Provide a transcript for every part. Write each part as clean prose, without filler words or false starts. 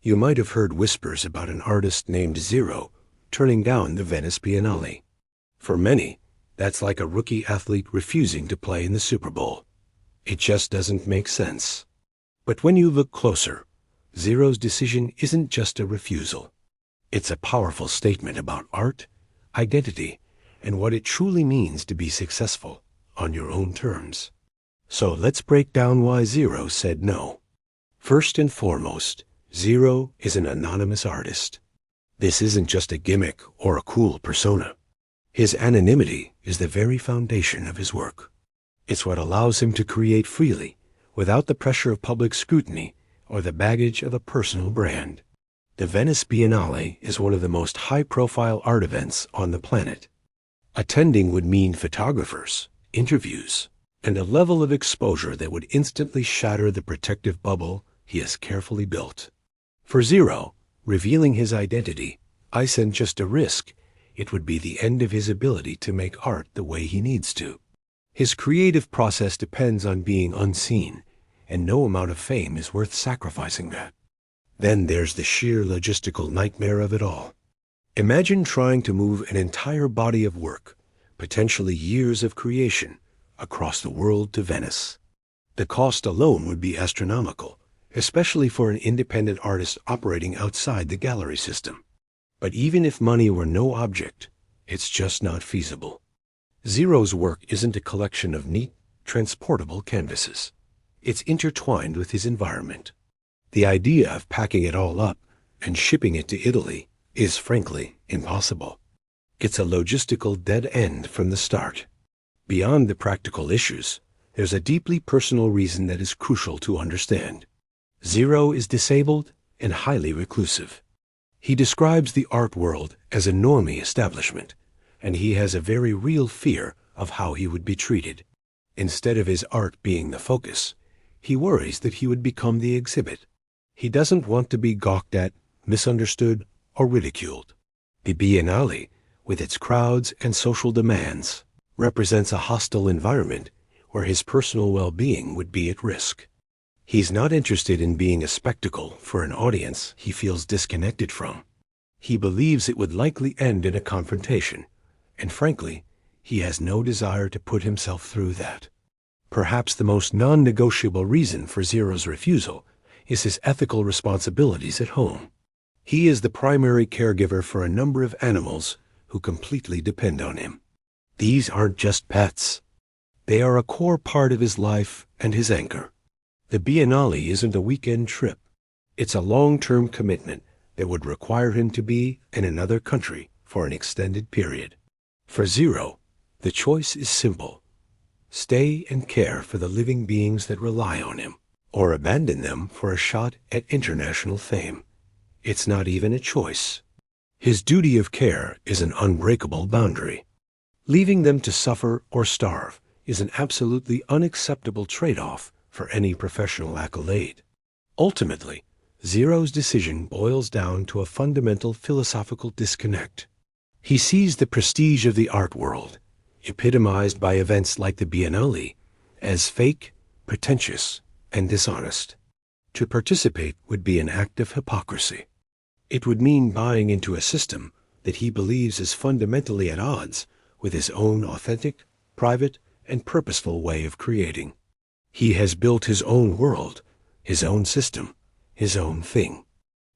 You might have heard whispers about an artist named Zero turning down the Venice Biennale. For many, that's like a rookie athlete refusing to play in the Super Bowl. It just doesn't make sense. But when you look closer, Zero's decision isn't just a refusal. It's a powerful statement about art, identity, and what it truly means to be successful on your own terms. So let's break down why Zero said no. First and foremost, Zero is an anonymous artist. This isn't just a gimmick or a cool persona. His anonymity is the very foundation of his work. It's what allows him to create freely, without the pressure of public scrutiny or the baggage of a personal brand. The Venice Biennale is one of the most high-profile art events on the planet. Attending would mean photographers, interviews, and a level of exposure that would instantly shatter the protective bubble he has carefully built. For Zero, revealing his identity isn't just a risk, it would be the end of his ability to make art the way he needs to. His creative process depends on being unseen, and no amount of fame is worth sacrificing that. Then there's the sheer logistical nightmare of it all. Imagine trying to move an entire body of work, potentially years of creation, across the world to Venice. The cost alone would be astronomical, especially for an independent artist operating outside the gallery system. But even if money were no object, it's just not feasible. Zero's work isn't a collection of neat, transportable canvases. It's intertwined with his environment. The idea of packing it all up and shipping it to Italy is frankly impossible. It's a logistical dead end from the start. Beyond the practical issues, there's a deeply personal reason that is crucial to understand. Zero is disabled and highly reclusive. He describes the art world as a normie establishment, and he has a very real fear of how he would be treated. Instead of his art being the focus, he worries that he would become the exhibit. He doesn't want to be gawked at, misunderstood, or ridiculed. The Biennale, with its crowds and social demands, represents a hostile environment where his personal well-being would be at risk. He's not interested in being a spectacle for an audience he feels disconnected from. He believes it would likely end in a confrontation, and frankly, he has no desire to put himself through that. Perhaps the most non-negotiable reason for Zero's refusal is his ethical responsibilities at home. He is the primary caregiver for a number of animals who completely depend on him. These aren't just pets. They are a core part of his life and his anchor. The Biennale isn't a weekend trip. It's a long-term commitment that would require him to be in another country for an extended period. For Zero, the choice is simple. Stay and care for the living beings that rely on him, or abandon them for a shot at international fame. It's not even a choice. His duty of care is an unbreakable boundary. Leaving them to suffer or starve is an absolutely unacceptable trade-off for any professional accolade. Ultimately, Zero's decision boils down to a fundamental philosophical disconnect. He sees the prestige of the art world, epitomized by events like the Biennale, as fake, pretentious, and dishonest. To participate would be an act of hypocrisy. It would mean buying into a system that he believes is fundamentally at odds with his own authentic, private, and purposeful way of creating. He has built his own world, his own system, his own thing.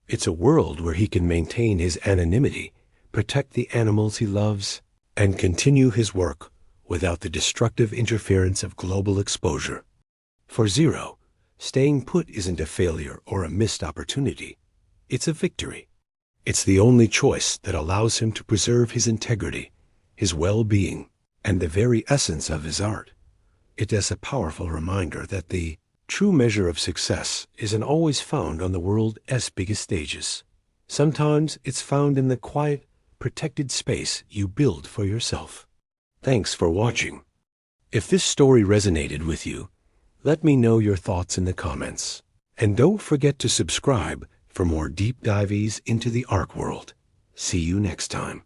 It's a world where he can maintain his anonymity, protect the animals he loves, and continue his work without the destructive interference of global exposure. For Zero, staying put isn't a failure or a missed opportunity. It's a victory. It's the only choice that allows him to preserve his integrity, his well-being, and the very essence of his art. It is a powerful reminder that the true measure of success isn't always found on the world's biggest stages. Sometimes it's found in the quiet, protected space you build for yourself. Thanks for watching. If this story resonated with you, let me know your thoughts in the comments. And don't forget to subscribe for more deep dives into the art world. See you next time.